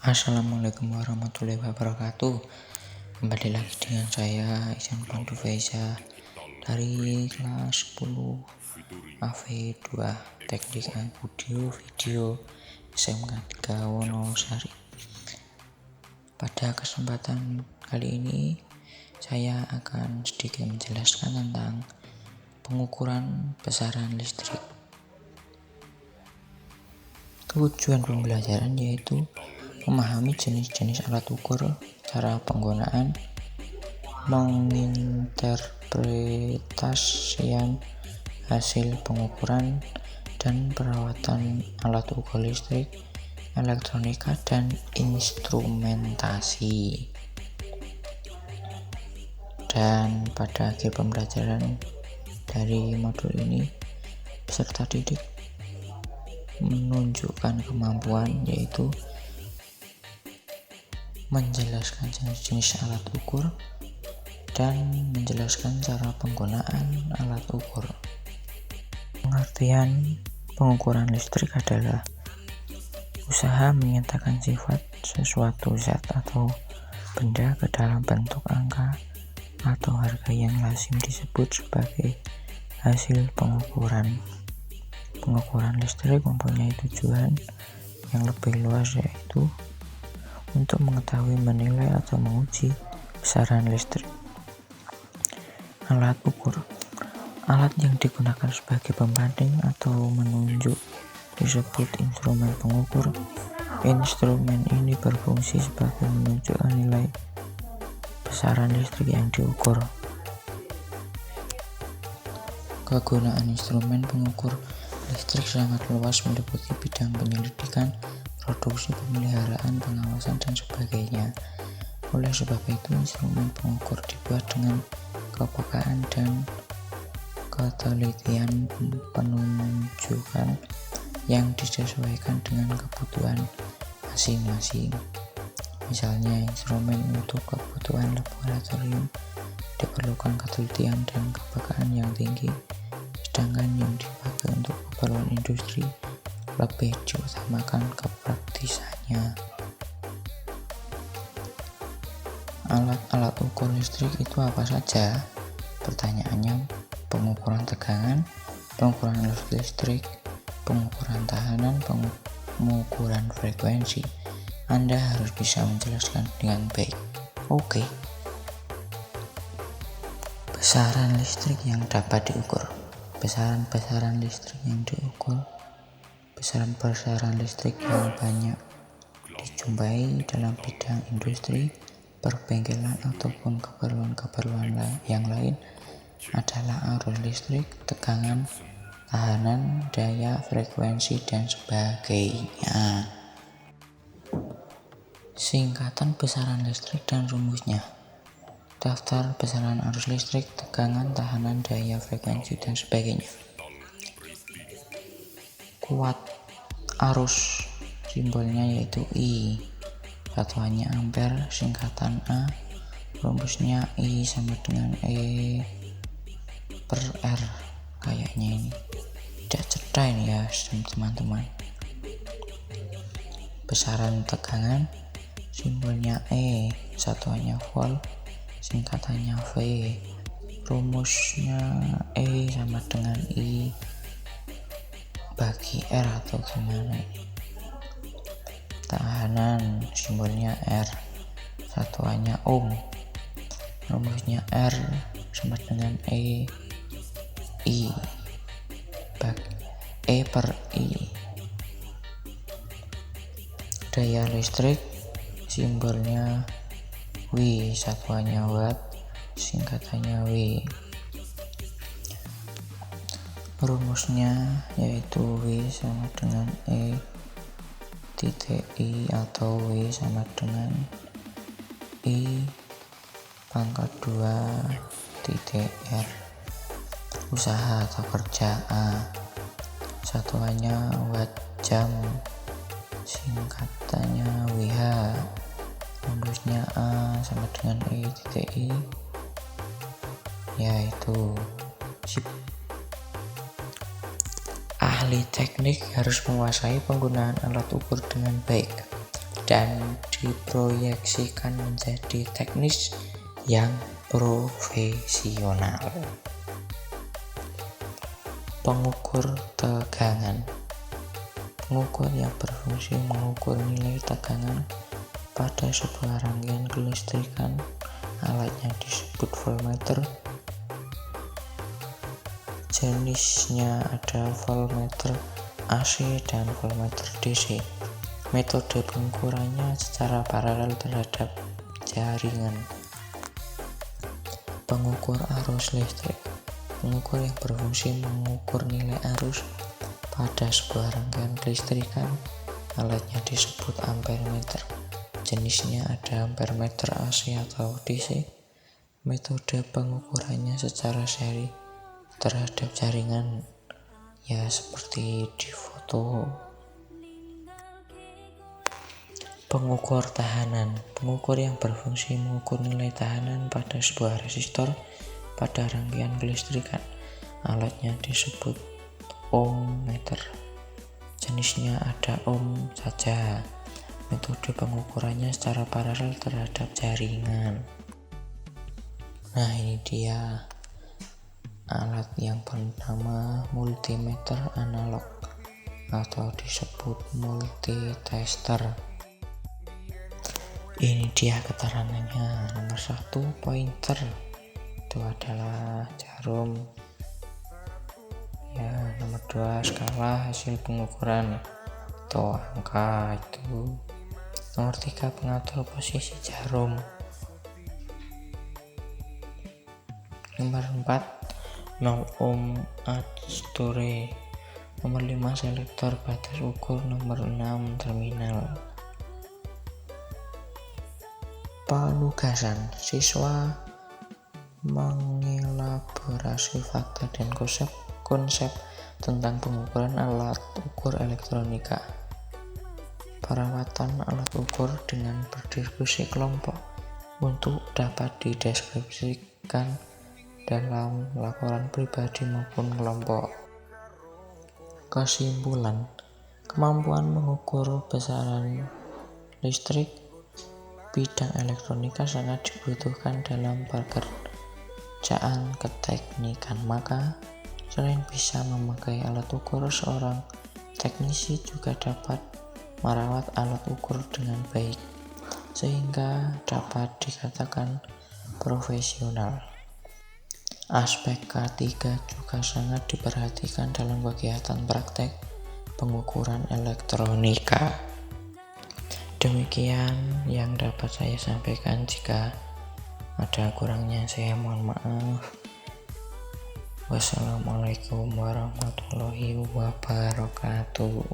Assalamualaikum warahmatullahi wabarakatuh. Kembali lagi dengan saya Ihsan Pandu Faiza dari kelas 10 AV2 Teknik Audio Video SMK 3 Wonosari. Pada kesempatan kali ini saya akan sedikit menjelaskan tentang pengukuran besaran listrik. Tujuan pembelajaran yaitu memahami jenis-jenis alat ukur, cara penggunaan, menginterpretasikan hasil pengukuran, dan perawatan alat ukur listrik, elektronika, dan instrumentasi. Dan pada akhir pembelajaran dari modul ini, peserta didik menunjukkan kemampuan yaitu menjelaskan jenis-jenis alat ukur dan menjelaskan cara penggunaan alat ukur. Pengertian pengukuran listrik adalah usaha menyatakan sifat sesuatu zat atau benda ke dalam bentuk angka atau harga yang lazim disebut sebagai hasil pengukuran. Pengukuran listrik mempunyai tujuan yang lebih luas, yaitu untuk mengetahui, menilai, atau menguji besaran listrik. Alat ukur, alat yang digunakan sebagai pembanding atau menunjuk disebut instrumen pengukur. Instrumen ini berfungsi sebagai menunjukkan nilai besaran listrik yang diukur. Kegunaan instrumen pengukur listrik sangat luas, meliputi bidang penyelidikan, produksi, pemeliharaan, pengawasan, dan sebagainya. Oleh sebab itu, instrumen pengukur dibuat dengan kepekaan dan ketelitian penunjukan yang disesuaikan dengan kebutuhan masing-masing. Misalnya, instrumen untuk kebutuhan laboratorium diperlukan ketelitian dan kepekaan yang tinggi, sedangkan yang dipakai untuk keperluan industri lebih diutamakan kepraktisannya. Alat-alat ukur listrik itu apa saja? Pertanyaannya, pengukuran tegangan, pengukuran arus listrik, pengukuran tahanan, pengukuran frekuensi. Anda harus bisa menjelaskan dengan baik. Oke. Besaran listrik yang dapat diukur. Besaran listrik yang diukur. Besaran listrik yang banyak dijumpai dalam bidang industri, perbengkelan, ataupun keperluan yang lain adalah arus listrik, tegangan, tahanan, daya, frekuensi, dan sebagainya. Singkatan besaran listrik dan rumusnya. Daftar besaran arus listrik, tegangan, tahanan, daya, frekuensi, dan sebagainya. Kuat arus, simbolnya yaitu I, satuannya ampere, singkatan A, rumusnya I sama dengan E per R. Kayaknya ini tidak cetai ini ya teman-teman. Besaran tegangan, simbolnya E, satuannya volt, singkatannya V, rumusnya E sama dengan I bagi R atau gimana ini. Tahanan, simbolnya R, satuannya ohm, rumusnya R sama dengan I per I. Daya listrik, simbolnya W, satuannya watt, singkatannya W. Rumusnya yaitu W sama dengan E titik I atau W sama dengan I pangkat 2 titik R. Usaha atau kerja A, satuannya watt jam, singkatannya WH, rumusnya A sama dengan E titik I, yaitu sip. Ahli teknik harus menguasai penggunaan alat ukur dengan baik dan diproyeksikan menjadi teknis yang profesional. Pengukur tegangan. Pengukur yang berfungsi mengukur nilai tegangan pada sebuah rangkaian kelistrikan. Alatnya disebut voltmeter. Jenisnya ada voltmeter AC dan voltmeter DC. Metode pengukurannya secara paralel terhadap jaringan. Pengukur arus listrik. Pengukur yang berfungsi mengukur nilai arus pada sebuah rangkaian kelistrikan. Alatnya disebut ampermeter. Jenisnya ada ampermeter AC atau DC. Metode pengukurannya secara seri terhadap jaringan, ya seperti di foto. Pengukur tahanan. Pengukur yang berfungsi mengukur nilai tahanan pada sebuah resistor pada rangkaian kelistrikan. Alatnya disebut ohmmeter. Jenisnya ada ohm saja. Metode pengukurannya secara paralel terhadap jaringan. Nah, ini dia alat yang bernama multimeter analog atau disebut multitester. Ini dia keterangannya. Nomor 1, pointer. Itu adalah jarum. Ya, nomor 2, skala hasil pengukuran atau angka itu. Nomor 3, pengatur posisi jarum. Nomor 4, 0 ohm adsture. Nomor 5, selektor batas ukur. Nomor 6, terminal. Penugasan siswa mengelaborasi fakta dan konsep tentang pengukuran alat ukur elektronika. Perawatan alat ukur dengan berdiskusi kelompok untuk dapat dideskripsikan dalam laporan pribadi maupun kelompok. Kesimpulan, kemampuan mengukur besaran listrik bidang elektronika sangat dibutuhkan dalam pekerjaan keteknikan. Maka selain bisa memakai alat ukur, seorang teknisi juga dapat merawat alat ukur dengan baik sehingga dapat dikatakan profesional. Aspek ketiga juga sangat diperhatikan dalam kegiatan praktek pengukuran elektronika. Demikian yang dapat saya sampaikan. Jika ada kurangnya saya mohon maaf. Wassalamualaikum warahmatullahi wabarakatuh.